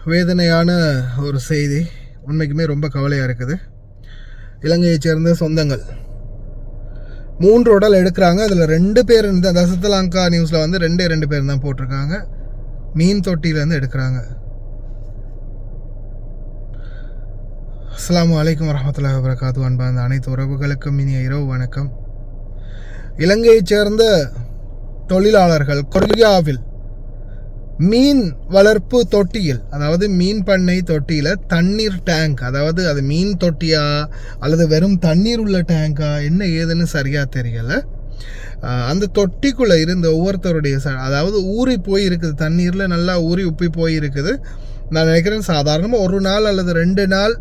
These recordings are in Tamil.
வேதனையான ஒரு செய்தி, உண்மைக்குமே ரொம்ப கவலையாக இருக்குது. இலங்கையைச் சேர்ந்த சொந்தங்கள் 3 உடல் எடுக்கிறாங்க. அதில் 2 பேர் இந்த தசத்தலாங்கா நியூஸில் வந்து 2 பேர் தான் போட்டிருக்காங்க. மீன் தொட்டியிலேருந்து எடுக்கிறாங்க. அஸ்ஸலாமு அலைக்கும் வரஹ்மத்துல்லாஹி வபரகாத்துஹு. அன்பார்ந்த அனைத்து உறவுகளுக்கும் இனிய இரவு வணக்கம். இலங்கையைச் சேர்ந்த தொழிலாளர்கள் கொரியாவில் மீன் வளர்ப்பு தொட்டியில், அதாவது மீன் பண்ணை தொட்டியில் தண்ணீர் டேங்க், அதாவது அது மீன் தொட்டியா அல்லது வெறும் தண்ணீர் உள்ள டேங்கா என்ன ஏதுன்னு சரியாக தெரியலை. அந்த தொட்டிக்குள்ளே இருந்த ஒவ்வொருத்தருடைய அதாவது ஊறி போய் இருக்குது, தண்ணீரில் நல்லா ஊறி உப்பி போய் இருக்குது. நான் நினைக்கிறேன் சாதாரணமாக ஒரு நாள் அல்லது 2 நாள்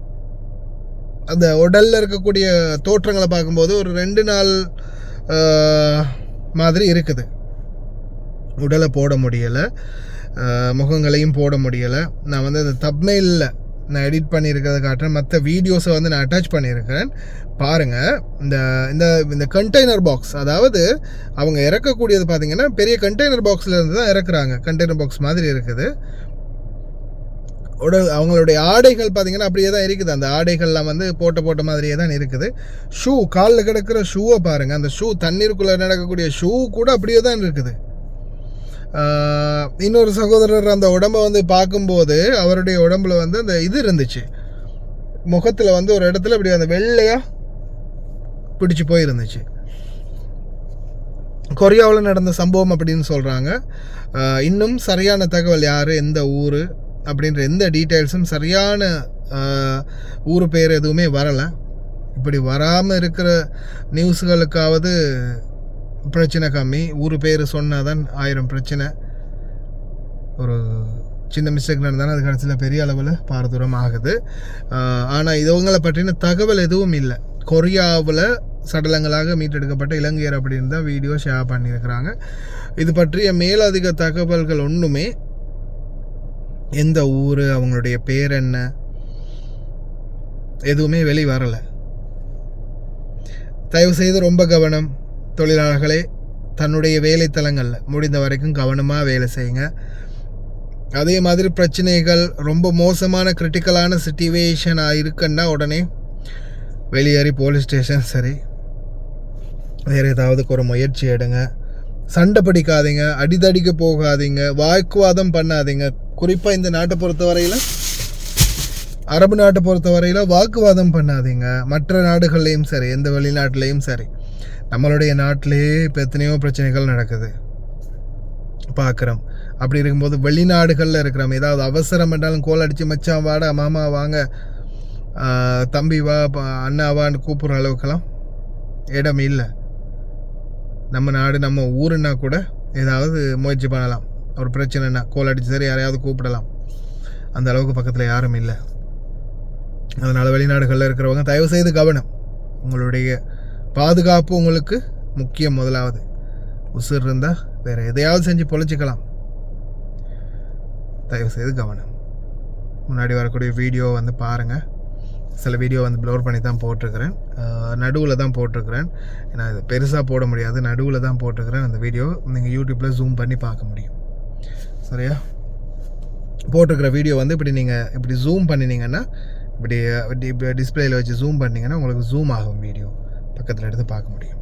அந்த உடலில் இருக்கக்கூடிய தோற்றங்களை பார்க்கும்போது ஒரு 2 நாள் மாதிரி இருக்குது. உடலை போட முடியலை, முகங்களையும் போட முடியலை. நான் வந்து அந்த தப்மெயிலில் நான் எடிட் பண்ணியிருக்கிறத காட்டுறேன். மற்ற வீடியோஸை வந்து நான் அட்டாச் பண்ணியிருக்கிறேன், பாருங்கள். இந்த கண்டெய்னர் பாக்ஸ், அதாவது அவங்க இறக்கக்கூடியது பார்த்திங்கன்னா பெரிய கண்டெய்னர் பாக்ஸில் இருந்து தான் இறக்குறாங்க. கண்டெய்னர் பாக்ஸ் மாதிரி இருக்குது. அவங்களுடைய ஆடைகள் பார்த்திங்கன்னா அப்படியே தான் இருக்குது. அந்த ஆடைகள்லாம் வந்து போட்ட மாதிரியே தான் இருக்குது. ஷூ, காலில் கிடக்கிற ஷூவை பாருங்கள். அந்த ஷூ, தண்ணீருக்குள்ளே நடக்கக்கூடிய ஷூ கூட அப்படியே தான் இருக்குது. இன்னொரு சகோதரர் அந்த உடம்பை வந்து பார்க்கும்போது அவருடைய உடம்புல வந்து அந்த இது இருந்துச்சு, முகத்தில் வந்து ஒரு இடத்துல இப்படி அந்த வெள்ளையாக பிடிச்சி போயிருந்துச்சு. கொரியாவில் நடந்த சம்பவம் அப்படின்னு சொல்கிறாங்க. இன்னும் சரியான தகவல் யார், எந்த ஊர் அப்படின்ற எந்த டீட்டெயில்ஸும், சரியான ஊர் பேர் எதுவுமே வரலை. இப்படி வராமல் இருக்கிற நியூஸுகளுக்காவது பிரச்சனை கம்மி. ஊர் பேர் சொன்னால் தான் 1000 பிரச்சனை. ஒரு சின்ன மிஸ்டேக் நடந்தாலும் அது கடைசியில் பெரிய அளவில் பாரதூரம் ஆகுது. ஆனால் இதுவங்களை பற்றின தகவல் எதுவும் இல்லை. கொரியாவில் சடலங்களாக மீட்டெடுக்கப்பட்ட இலங்கையர் அப்படின்னு தான் வீடியோ ஷேர் பண்ணியிருக்கிறாங்க. இது பற்றிய மேலதிக தகவல்கள் ஒன்றுமே, எந்த ஊர், அவங்களுடைய பேர் என்ன, எதுவுமே வெளி வரலை. தயவுசெய்து ரொம்ப கவனம் தொழிலாளர்களே. தன்னுடைய வேலைத்தலங்களில் முடிந்த வரைக்கும் கவனமாக வேலை செய்யுங்க. அதே மாதிரி பிரச்சனைகள் ரொம்ப மோசமான கிரிட்டிக்கலான சிச்சுவேஷனாக இருக்குன்னா உடனே வெளியேறி போலீஸ் ஸ்டேஷன் சரி வேறு ஏதாவது ஒரு முயற்சி எடுங்க. சண்டை பிடிக்காதீங்க, அடிதடிக்க போகாதீங்க, வாக்குவாதம் பண்ணாதீங்க. குறிப்பாக இந்த நாட்டை பொறுத்தவரையில், அரபு நாட்டை பொறுத்தவரையில் வாக்குவாதம் பண்ணாதீங்க. மற்ற நாடுகள்லேயும் சரி, எந்த வெளிநாட்டிலையும் சரி, நம்மளுடைய நாட்டிலேயே இப்போ எத்தனையோ பிரச்சனைகள் நடக்குது பார்க்குறோம். அப்படி இருக்கும்போது வெளிநாடுகளில் இருக்கிறோம், ஏதாவது அவசரம் என்றாலும் கோல் அடித்து மச்சான் வாடா, மாமா வாங்க, தம்பி வா, அண்ணாவான்னு கூப்பிட்ற அளவுக்கெல்லாம் இடம் இல்லை. நம்ம நாடு, நம்ம ஊருன்னா கூட ஏதாவது முயற்சி பண்ணலாம். ஒரு பிரச்சனைனா கோல் அடித்து சரி யாரையாவது கூப்பிடலாம். அந்த அளவுக்கு பக்கத்தில் யாரும் இல்லை. அதனால் வெளிநாடுகளில் இருக்கிறவங்க தயவுசெய்து கவனம். உங்களுடைய பாதுகாப்பு உங்களுக்கு முக்கியம். முதலாவது உசுர் இருந்தால் வேறு எதையாவது செஞ்சு பொழைச்சிக்கலாம். தயவுசெய்து கவனம். முன்னாடி வரக்கூடிய வீடியோ வந்து பாருங்கள். சில வீடியோ வந்து ப்ளோர் பண்ணி தான் போட்டிருக்கிறேன், நடுவில் தான் போட்டிருக்கிறேன். ஏன்னா இது பெருசாக போட முடியாது, நடுவில் தான் போட்டிருக்கிறேன். அந்த வீடியோ நீங்கள் யூடியூப்பில் ஜூம் பண்ணி பார்க்க முடியும். சரியா? போட்டிருக்கிற வீடியோ வந்து இப்படி ஜூம் பண்ணினீங்கன்னா, இப்படி டிஸ்பிளேயில் வச்சு ஜூம் பண்ணிங்கன்னா உங்களுக்கு ஜூம் ஆகும், வீடியோ பக்கத்தில் எடுத்து பார்க்க முடியும்.